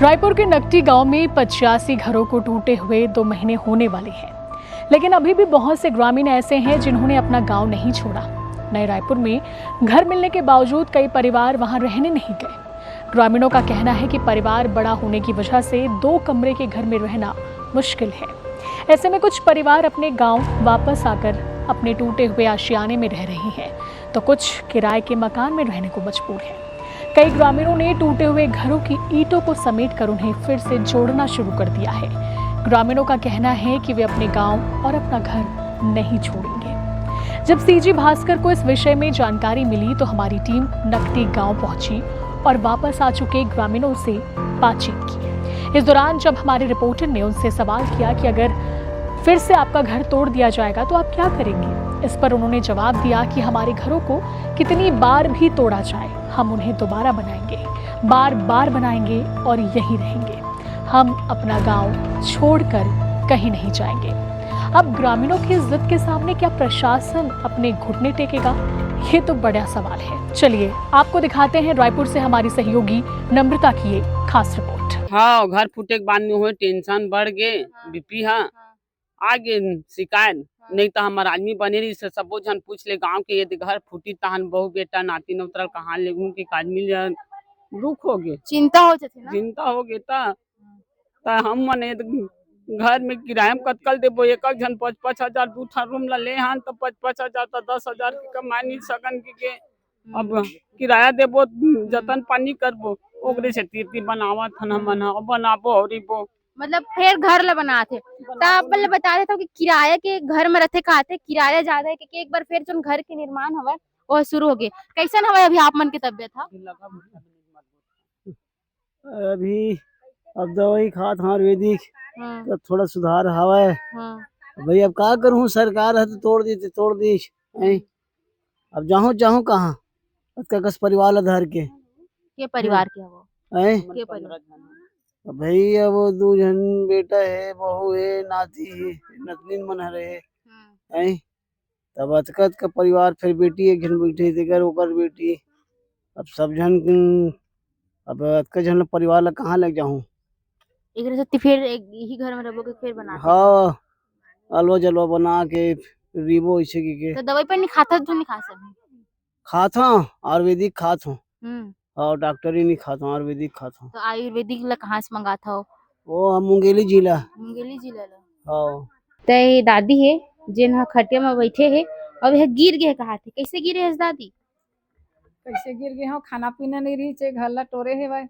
रायपुर के नकटी गांव में 85 घरों को टूटे हुए 2 महीने होने वाले हैं, लेकिन अभी भी बहुत से ग्रामीण ऐसे हैं जिन्होंने अपना गांव नहीं छोड़ा। नए रायपुर में घर मिलने के बावजूद कई परिवार वहां रहने नहीं गए। ग्रामीणों का कहना है कि परिवार बड़ा होने की वजह से 2 कमरे के घर में रहना मुश्किल है। ऐसे में कुछ परिवार अपने गांव वापस आकर अपने टूटे हुए आशियाने में रह रहे हैं, तो कुछ किराए के मकान में रहने को मजबूर हैं। कई ग्रामीणों ने टूटे हुए घरों की ईंटों को समेटकर उन्हें फिर से जोड़ना शुरू कर दिया है। ग्रामीणों का कहना है कि वे अपने गांव और अपना घर नहीं छोड़ेंगे। जब सीजी भास्कर को इस विषय में जानकारी मिली तो हमारी टीम नकटी गांव पहुंची और वापस आ चुके ग्रामीणों से बातचीत की। इस दौरान जब हमारे रिपोर्टर ने उनसे सवाल किया कि अगर फिर से आपका घर तोड़ दिया जाएगा तो आप क्या करेंगे, इस पर उन्होंने जवाब दिया कि हमारे घरों को कितनी बार भी तोड़ा जाए, हम उन्हें दोबारा बनाएंगे, बार बार बनाएंगे और यहीं रहेंगे। हम अपना गांव छोड़कर कहीं नहीं जाएंगे। अब ग्रामीणों की जिद के सामने क्या प्रशासन अपने घुटने टेकेगा, ये तो बड़ा सवाल है। चलिए आपको दिखाते हैं रायपुर से हमारी सहयोगी नम्रता की ये खास रिपोर्ट। हाँ, घर फूटे के बाद में हुए टेंशन बढ़ गए, बीपी हाँ आगे शिकायत नहीं तो हमार आदमी बने रही से सबो जन पूछ ले गांव के यदि घर फूटी तहन बहु बेटा नाती नौतरल कहाँ ले घूम के आदमी दुख हो गए, चिंता हो जाती ना। चिंता हो गए ता हम मने घर में किराया में कतकल देबो, एक जन 5-5 हजार 2 ठा रूम ला ले हन तो 5-5 हजार तो 10 हजार की कमाई नहीं सकन के अब किराया देबो जतन पानी करबो ओकरे से तीर्ति बनावत हन हमन बनाबो औरीबो मतलब फिर घर ला बनाते तब पहले बता देता हूँ कि किराया के घर में रहते खाते किराया ज्यादा है क्योंकि एक बार फिर जो घर के निर्माण हवा वो शुरू हो गए। कैसन हवा अभी आप मन के तबियत था? अभी अब दवाई खात हाँ आयुर्वेदिक तो थोड़ा सुधार हवा है। भाई अब का करूँ, सरकार है तो तोड़ दी अब जाहूँ जाहूँ कहाँ कस परिवार आधार के परिवार के वो के परिवार भाई अब वो 2 जन बेटा है, बहू है, नाती है, नतनीन मन हरे है तब अतकत का परिवार, फिर बेटी एक जन बैठे तेकर ऊपर बेटी, अब सब जन अब अतका जन परिवार ला कहाँ लग जाऊँ। एक से फिर एक ही घर में रहोगे फिर बनाते हाँ अलवा जलवा बना के रीबो ऐसे के तो दवाई पर नहीं खाता तो नहीं खा सकते? खात हूँ आयुर्वेदिक खात हूँ और डॉक्टरी नहीं खाता हूँ, आयुर्वेदिक खाता हूँ। तो आयुर्वेदिक ला कहाँ से मंगाता हो? वो हम मुंगेली जिला ला। हाँ ते दादी है जिन हा खटिया में बैठे है अब यह गिर गए कहा थे, कैसे गिरे है दादी? कैसे गिर गए हो, खाना पीना नहीं रही चे घर ला टोरे है भाई,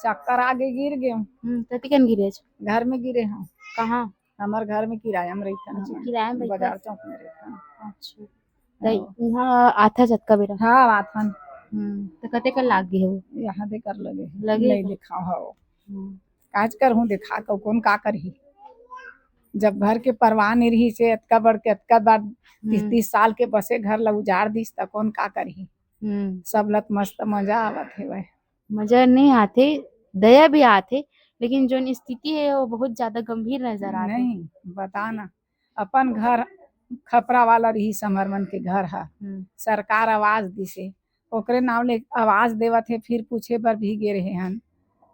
चक्कर आगे गिर गए। तती कन गिरे घर में गिरे हम। कहाँ? हमार घर में किराया में रहता अच्छा, किराया में रहता बाजार चौक में रहता। अच्छा तो यहाँ आता जतका बेरा हाँ आथन तो कते कल लाग गए हो यहाँ दे कर लगे लगे नहीं देखा हो काज कर हूँ देखा को कौन का करही, जब घर के परवाह नहीं रही से अतका बढ़ के अतका बार 30 साल के बसे घर ला उजाड़ दिस त कौन का करही। सब लत मस्त मजा आवत है भाई, मजा नहीं आते दया भी आते लेकिन जो स्थिति है वो बहुत ज्यादा गंभीर नजर आ रही। नहीं बता ना अपन घर खपरा वाला रही समर मन के घर है, सरकार आवाज दिसे ओकरे नाम ले आवाज देवत है, फिर पूछे पर भी गे रहे हन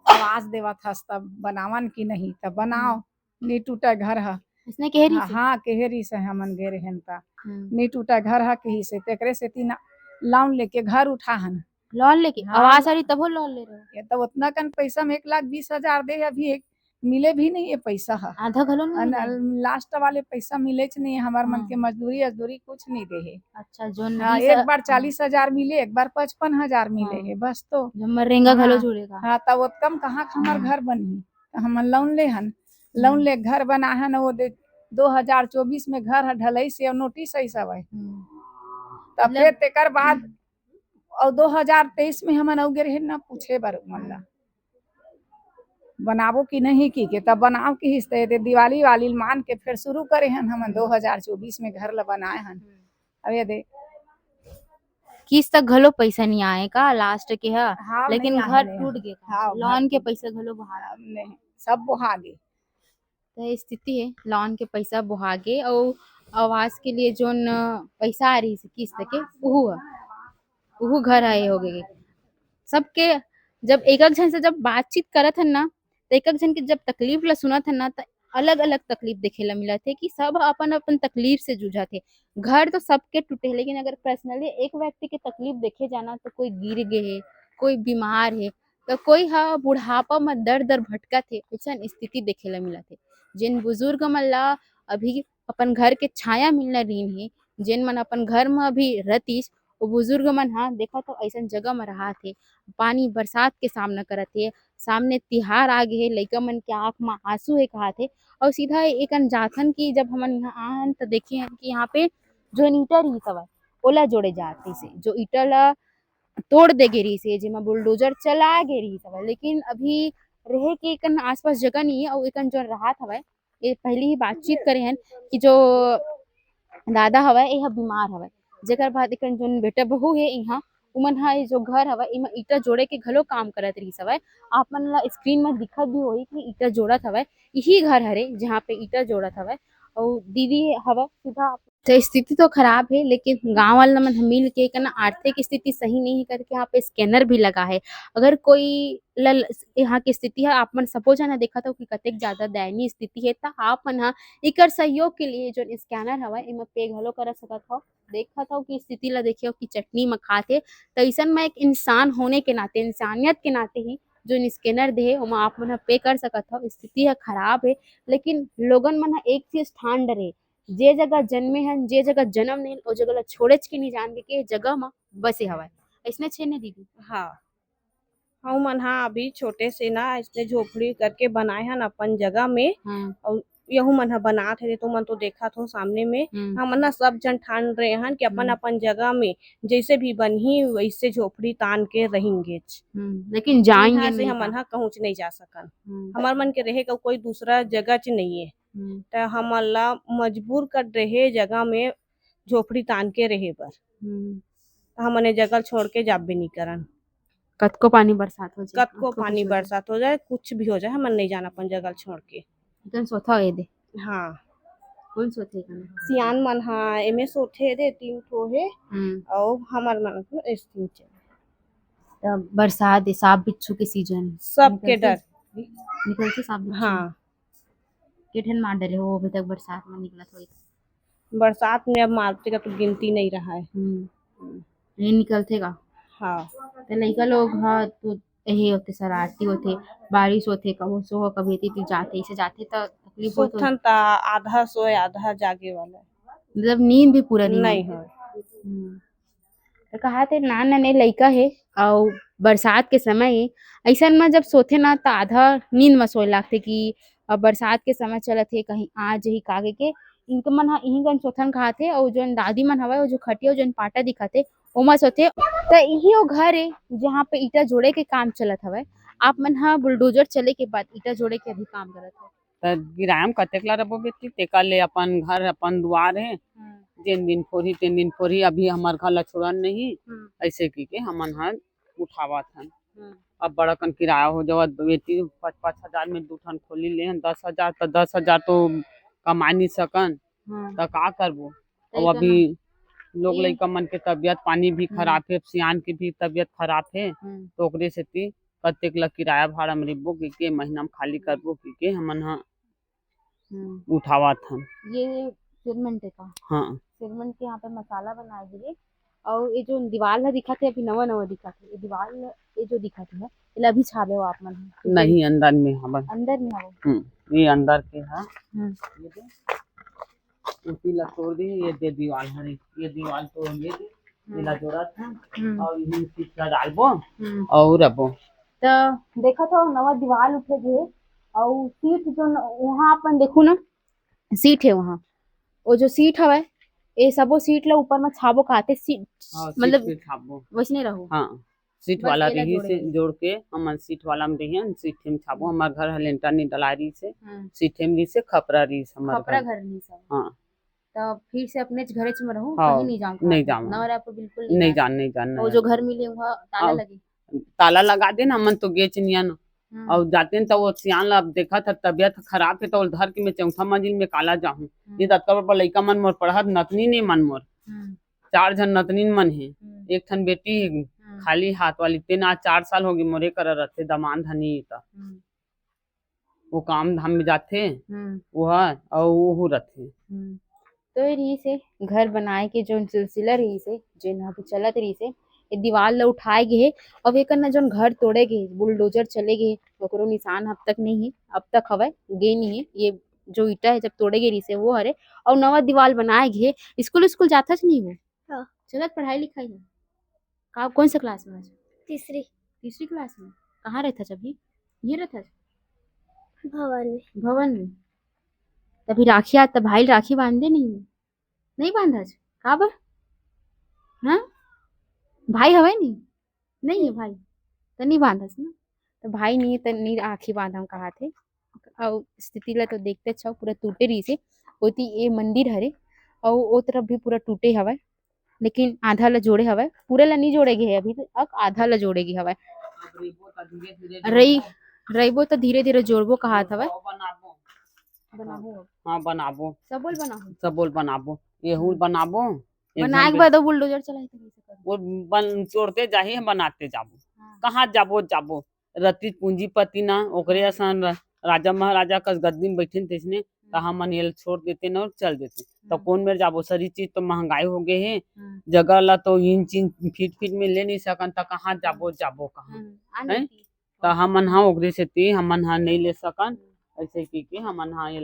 आवाज देवत हस तब बनावन की नहीं तब बनाओ नहीं टूटा घर है इसने कह हाँ केहरी से हमन गे रहे ता नहीं टूटा घर है कही से तेकरे से तीन लोन लेके घर उठा हन लोन लेके आवाज आ रही तब लोन ले रहे हो ये तो उतना कन पैसा में 1,20,000 दे अभी एक मिले भी नहीं ये पैसा है आधा घलो लास्ट वाले पैसा मिले नहीं हमार मन के मजदूरी कुछ नहीं दे है। अच्छा जो एक बार 40,000 मिले, एक बार 55,000 मिले है बस, तो मरेंगा घलो जुड़ेगा। हाँ तब कम कहाँ हमार घर बनी हम लोन ले हन, लोन ले घर बना है वो 2024 में घर है ढलई से नोटिस है सब है तब फिर तेकर बाद और 2023 में हमन औगे रहे ना पूछे बर मन बनाबो कि नहीं की तब बनाओ की हिस्से दिवाली वाली मान के फिर शुरू करे हन हमन 2024 में घर ला बनाए हन। अब ये दे किस तक घलो पैसा नहीं आए का लास्ट के है हाँ, लेकिन घर टूट गए हाँ, लोन के पैसा घलो बहा नहीं सब बुहा गए तो स्थिति है लोन के पैसा बुहा गए और आवास के लिए जो पैसा आ रही किस्त के वो घर आए हो गए सबके। जब एक जन से जब बातचीत करत हन ना तो एक जन के जब तकलीफ ला सुनत है ना तो अलग अलग तकलीफ देखे ला मिला थे कि सब अपन अपन तकलीफ से जूझा थे। घर तो सबके टूटे लेकिन अगर पर्सनली एक व्यक्ति के तकलीफ देखे जाना तो कोई गिर गए है, कोई बीमार है, तो कोई हा बुढ़ापा में दर दर भटका थे, ऐसा स्थिति देखे ला मिला थे। जिन बुजुर्ग मन ला अभी अपन घर के छाया मिलना रीन है, जिन मन अपन घर में अभी रतीस वो बुजुर्ग मन हा देखा तो ऐसा जगह में रहा थे, पानी बरसात के सामना करत थे, सामने तिहार आ गे हे, लइका मन के आँख में आंसू है कहा थे और सीधा एक जाथन की जब हमन यहाँ आन तो देखे हन कि यहाँ पे जो ईटा रही सवय ओला जोड़े जाते से जो ईटा ला तोड़ दे गे रही से जेमा बुलडोजर चला गे रही हवय, लेकिन अभी रहे के एकन आसपास जगह नहीं है और एकन जो राहत हवय ये पहले ही बातचीत करे हन कि जो दादा हवय यह बीमार हवय, जेकर बाद एकन जोन बेटा बहू है यहाँ उमन हा ये जो घर हवय एमा ईटा जोड़े के घलो काम करत रही हवय। आप मन ला स्क्रीन में दिखत भी होई कि ईटा जोड़त हवय, यही घर हरे जहाँ पे ईटा जोड़त हवय और दीदी हवय सीधा। तो स्थिति तो खराब है लेकिन गांव वाला मन मिल के कहना आर्थिक स्थिति सही नहीं है करके यहाँ पे स्कैनर भी लगा है। अगर कोई यहाँ की स्थिति है आप मन सपोज ना देखा था कि कतेक ज्यादा दयनीय स्थिति है तो आप मन हा एकर सहयोग के लिए जो स्कैनर हवा एमा पे घलो कर सकत हो। देखा था कि स्थिति ला देखियो कि चटनी में खाते तो ऐसा में एक इंसान होने के नाते इंसानियत के नाते ही जो स्कैनर दे ओमा आप मन हा पे कर सकत हो। स्थिति है खराब है लेकिन लोगन मन हा एक चीज ठान डरे जे जगह जन्मे हन जे जगह जन्म नहीं ओ जगह ला छोड़ेच के नहीं जान के जगह में बसे हवाए ऐसने छे ने दीदी। हाँ हम मन हाँ अभी छोटे से ना इसने झोपड़ी करके बनाए हन अपन जगह में और यहू मन हा बनात है तो मन तो देखा तो सामने में हम ना सब जन ठान रहे हन कि अपन अपन जगह में जैसे भी बनही वैसे झोपड़ी तान के रहेंगे लेकिन जाएंगे यहाँ से नहीं हम हाँ कहूँ नहीं जा सकन हमार मन के रहेगा कोई दूसरा जगह च नहीं है तो हमन ला मजबूर कर रहे जगह में झोपड़ी तान के रहे बर हमने जगह छोड़ के जाब भी नहीं करन। कतको पानी बरसात हो जाए कतको पानी बरसात हो जाए कुछ भी हो जाए हमन नहीं जाना अपन जगह छोड़ के। एकदम सोथा है दे हाँ कौन सोथे कन सियान मन हाँ एमे सोथे दे 3 ठो है और हमार मन को इस 3 चले तब बरसात सांप बिच्छू के सीजन सबके डर निकलते सांप बिच्छू हाँ केठन मार डरे हो अभी तक बरसात में निकलत होई बरसात में अब मारते का तो गिनती नहीं रहा है नहीं निकलते का। हाँ तो लइका लोग हा तो यही होते शरारती होते बारिश होते कबो सो कभी ती जाते इसे जाते तो तकलीफ होत सुथन ता आधा सोए आधा जागे वाला मतलब नींद भी पूरा नहीं हो। तो कहा थे नान नने लइका है और बरसात के समय है ऐसा में जब सोते ना तो आधा नींद में सोए लागते कि अब बरसात के समय चलत है कहीं आ जही कागे के इनके मन हा इही गन सोथन खाते और जो दादी मन हवा जो खटिया जो पाटा दिखाते ओमा सोते तो यही वो घर है जहाँ पे ईटा जोड़े के काम चलत हवे। आप मन हा बुलडोजर चले के बाद ईटा जोड़े के अभी काम करत है त गिराम कतेक ला रबो बेटी तेका ले अपन घर अपन दुआर है जेन दिन फोरी तेन दिन फोरी अभी हमार घर ला छोड़न नहीं ऐसे की के हमन हा उठावत हन। अब बड़ा कन किराया हो जावत बेटी 5-5 हजार में 2 ठन खोली ले 10,000 तो 10,000 तो कमा नहीं सकन तो का करबो। और अभी लोग लइका मन के तबियत पानी भी खराब है सियान की भी तबियत खराब है तो ओकरे सेती कतेक ला किराया भाड़ा में रिबो के महीना में खाली करबो के हमन हा उठावत हन। ये सिरमेंट का हाँ सिरमेंट के यहाँ पे मसाला बनाए गिरे और ये जो दीवार है दिखाते अभी नवा नवा दिखाते ये दीवार ये जो दिखाते है ये अभी छाबे हो आप मन नहीं अंदर में हमन अंदर में हो ये अंदर के है ये दे उसी ला तोड़ दी ये दे दीवार है ये दीवार तो ये दे मिला जोड़ा था और यही सीट डालबो और रबो तो देखा तो नवा दीवार उठे गए और सीट जो वहाँ अपन देखो ना सीट है वहाँ वो जो सीट हवा ये सबो सीट ला ऊपर में छाबो खाते सीट मतलब वैसने रहो। हाँ सीट वाला रही से जोड़ के हमन सीट वाला में रही सीट में छाबो हमार घर हलेंटर नहीं डलारी से सीट में रही से खपरा रही से हमार खपरा घर नहीं सब हाँ तो फिर से अपने घरे च में रहूं हाँ, कहीं नहीं जाऊं नहीं जाऊं नवरा पर बिल्कुल नहीं जान वो जो घर मिले वहाँ ताला लगे ताला लगा दे ना मन तो गेच नियन और जाते हैं तो वो सियान ला देखा था तबियत खराब है तो धर के मैं 4था मंजिल में काला जाऊं ये तत्कर पर लइका मन मोर पढ़त नतनी नहीं मन मोर 4 जन नतनी मन है एक ठन बेटी खाली हाथ वाली तेन आज 4 साल होगी मोरे कर रहते दमान धनी वो काम धाम में जाते हम्म वो है और वो रहते। हम्म। तो ये रही से घर बनाए के जो सिलसिला रही से जो यहाँ पे चलत रही से ये दीवार ला उठाए गे हे। अब एक ना जोन घर तोड़े गे बुलडोजर चले गे ओकरो निशान अब तक नहीं है, अब तक हवे गे नहीं है। ये जो ईटा है जब तोड़े गे रही से वो हरे और नवा दीवार बनाए गे। स्कूल स्कूल जाता नहीं वो? हाँ। चलत पढ़ाई लिखाई है का कौन सा क्लास में? तीसरी तीसरी क्लास में। कहाँ रहता जब ये रहता भवन में। भवन में। तभी राखी आ तब भाई राखी बांधे नहीं बांधा का बर? हाँ भाई हवे नहीं है भाई तो नहीं बांधस ना। तो भाई नहीं तो नहीं राखी बांधम कहा थे। और स्थिति ला तो देखते छो पूरा टूटे रही से होती ये मंदिर हरे और वो तरफ भी पूरा टूटे हवा लेकिन आधा ला जोड़े हवा पूरे ला नहीं जोड़ेगी है अभी तक आधा ला जोड़ेगी हवा रहीबो तो धीरे धीरे जोड़बो कहा था बनाबो हाँ बनाबो सब बोल बनाबो येहू बनाबो बनाए के बाद बुलडोजर चलाई तो कैसे करो? वो बन तोड़ते जाही बनाते जाबो। हाँ। कहाँ जाबो रति पूंजीपति ना ओकरे असन राजा महाराजा कस गद्दी में बैठे तेसने तो हमन ये छोड़ देते न और चल देते तो कौन मेर जाबो। सारी चीज तो महंगाई हो गए है जगह ला तो इंच फीट में ले नहीं सकन तो कहाँ जाबो कहाँ तो हमन हाँ ओकरे से ती हमन हाँ नहीं ले सकन ऐसे की हमन हाँ ये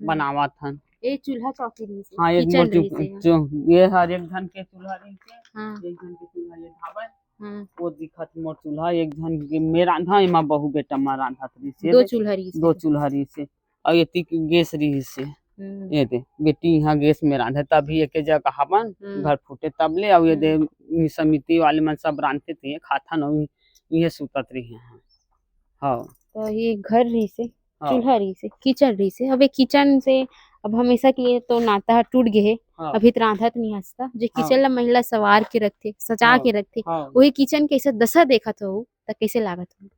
बनावत हन। ये चूल्हा चौकी रही से हाँ ये किचन रही से ये हर एक धन के चूल्हा रही से हाँ एक धन के चूल्हा ये ढाबा हाँ वो दिखत मोर चूल्हा एक धन के मैं रांधा एमा बहू बेटा मा रांधा रही से दो चूल्हा रही से दो चूल्हा रही से और ये तीक गैस रही से ये दे बेटी यहाँ गैस में रांधे तभी एक जगह हवन घर फूटे तब ले और ये दे समिति वाले मन सब रांधते थे खाता न ये सुतत रही है। हाँ तो ये घर रही से चूल्हा रही से किचन रही से अब ये किचन से अब हमेशा के लिए तो नाता टूट गए है। हाँ। अभी तो रांधत नहीं हंसता जो हाँ। किचन ला महिला सवार के रखते सजा हाँ। के रखते हाँ। वही किचन कैसे दशा देखा तो तो कैसे लागत हो?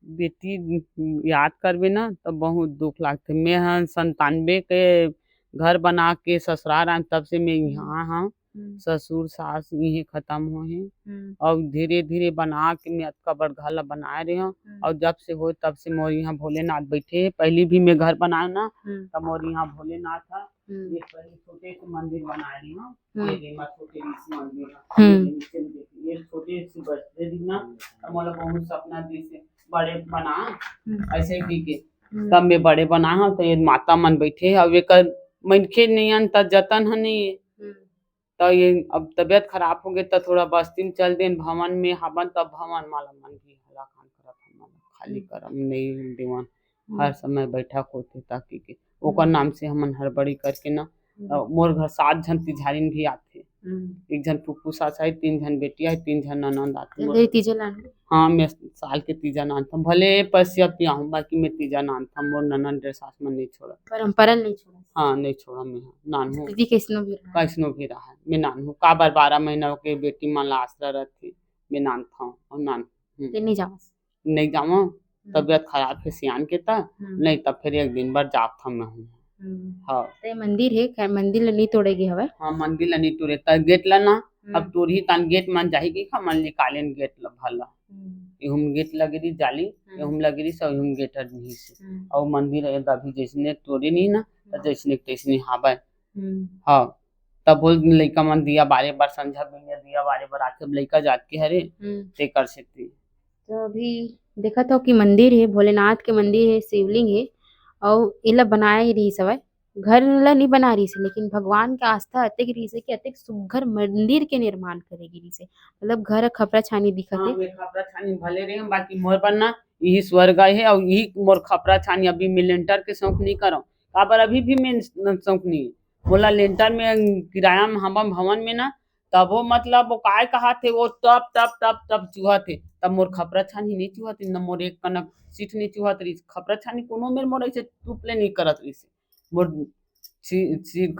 बेटी याद करबे ना तो बहुत दुख लागते। मैं हाँ 97 के घर बना के ससुराल आए तब से मैं यहाँ हाँ ससुर सास यही खत्म हो है और धीरे धीरे बना के मैं अतका बड़ घर ला बना रही हूँ और जब से हो तब से मोर यहाँ भोलेनाथ बैठे है। पहले भी मैं घर बनाया ना तब मोर यहाँ भोलेनाथ था ये पहले छोटे से मंदिर बना रही हूँ ये छोटे से मंदिर ये छोटे से बच्चे दी ना तब मोला बहुत सपना दी से बड़े बना ऐसे ही के तब मैं बड़े बना हूँ तो ये माता मन बैठे और एक मनखे नहीं त जतन है नहीं तो ये अब तबीयत खराब हो गई तो थोड़ा बस्ती में चल देन भवन में हवन तब भवन माला मन भी हला खान करत हमारा खाली करम नहीं दीवान हर समय बैठा होते ताकि के ओकर नाम से हमन हड़बड़ी करके ना मोर घर 7 जन तिझारिन भी आते एक जन फुफ्फू सास है 3 जन बेटी है 3 जन ननद आते तीजे लान हाँ मैं साल के तीजा नान था भले पश्चात आऊँ बाकी मैं तीजा नान था मोर ननद डेढ़ सास में नहीं छोड़ा परंपरा नहीं छोड़ा हाँ नहीं छोड़ा मैं नान हूँ दीदी कैसनो भी रहा मैं नान हूँ का बार 12 महीना के बेटी मन ला आसरा रहती मैं नान था और नान नहीं जावा नहीं जावा तबियत खराब है सियान के था नहीं तब फिर एक दिन भर जाप था मैं हूँ। हाँ ते मंदिर है खैर मंदिर ला नहीं तोड़ेगी हवा हाँ मंदिर ला नहीं तोड़े त गेट ला ना अब तोड़ी तान गेट मन जाएगी का मन निकालेन गेट ला भला एहुम गेट लगेरी जाली एहुम लगेरी सब एहुम गेट नहीं से और मंदिर है अभी जैसने तोड़े नहीं ना तो जैसने तैसने हाबा हाँ तब बोल लइका मन दिया बारे बार संझा दिया बारे बार आके लइका जात के हरे ते कर सकती। तो अभी देखा तो कि मंदिर है भोलेनाथ के मंदिर है शिवलिंग है और इला बनाए रही सवय घर ला नहीं बना रही से लेकिन भगवान के आस्था अतिक रही से कि अतिक सुघर मंदिर के निर्माण करेगी रही से मतलब घर खपरा छानी दिखत है। हाँ, खपरा छानी भले रहे बाकी मोर बनना यही स्वर्ग है और यही मोर खपरा छानी अभी मैं लेंटर के शौक नहीं करो काबर अभी भी मैं शौक नहीं बोला लेंटर में किराया में हम भवन में ना तब वो मतलब वो काय कहा थे वो तब चूहा थे तब मोर खपरा छानी नहीं चूहा थे न मोर एक कनक सीट नहीं चूहा रही खपरा छानी कोनो मेर मोर ऐसे टूपले नहीं करत रही से मोर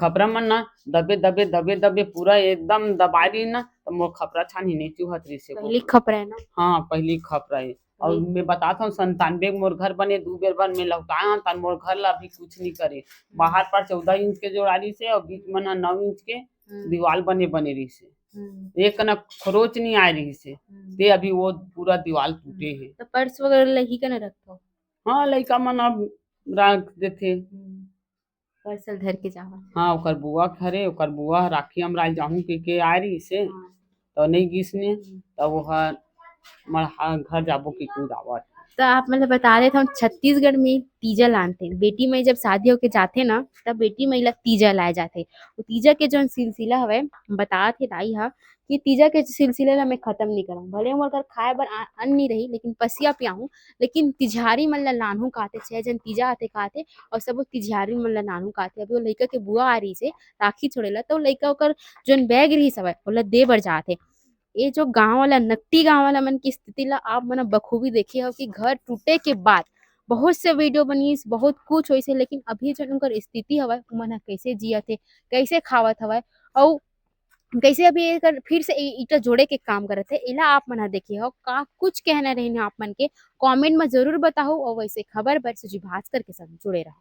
खपरा मन ना दबे पूरा एकदम दबा रही ना तो मोर खपरा छानी नहीं चूहत रही से पहली खपरा है ना हाँ पहली खपरा है और मैं बताता हूँ 97 मोर घर बने 2 बेर बार में लौटाया तन मोर घर ला भी कुछ नहीं करे बाहर पर 14 इंच के जोड़ारी से और बीच में 9 इंच के दीवार बने रही से एक ना खरोच नहीं आ रही से ते अभी वो पूरा दीवार टूटे है तो पर्स वगैरह लही का ना रखो हाँ लइका मन अब रख देथे। पार्सल धर के जावा। हाँ ओकर बुआ घरे ओकर बुआ राखी हमराल जाहूँ के आए रही से तो नहीं गिसने तब वो मढ़ा घर जाबो की कुछ आवत। तो आप मतलब बता रहे थे हम छत्तीसगढ़ में तीजा लानते बेटी में जब शादी होके जाते ना तब बेटी महिला तीजा लाए जाते। वो तीजा के जो सिलसिला हवे बता थे दाई हा कि तीजा के सिलसिले ला मैं खत्म नहीं करऊँ भले मोर घर खाए बर अन्न नहीं रही लेकिन पसिया पियाहूँ लेकिन तिझारी मन ला लानहू काते 6 जन तीजा आते काते और सब तिझारी मन ला नानहू काते। अभी वो लइका के बुआ आ रही से राखी छोड़ेला तो लइका ओकर जोन बैग रही सब ओला दे बर जाते। ये जो गांव वाला नकटी गांव वाला मन की स्थिति ला आप मन बखूबी देखे हो कि घर टूटे के बाद बहुत से वीडियो बनीस बहुत कुछ होइसे लेकिन अभी जो उनकर स्थिति हवय मन कैसे जियत हे कैसे खावत हवय और कैसे अभी एकर फिर से ईटा जोड़े के काम करत है। एला आप मन देखे हो का कुछ कहना रही आप मन के कमेंट में जरूर बताओ और वैसे खबर बर सुजी भास्कर के संग जुड़े रहो।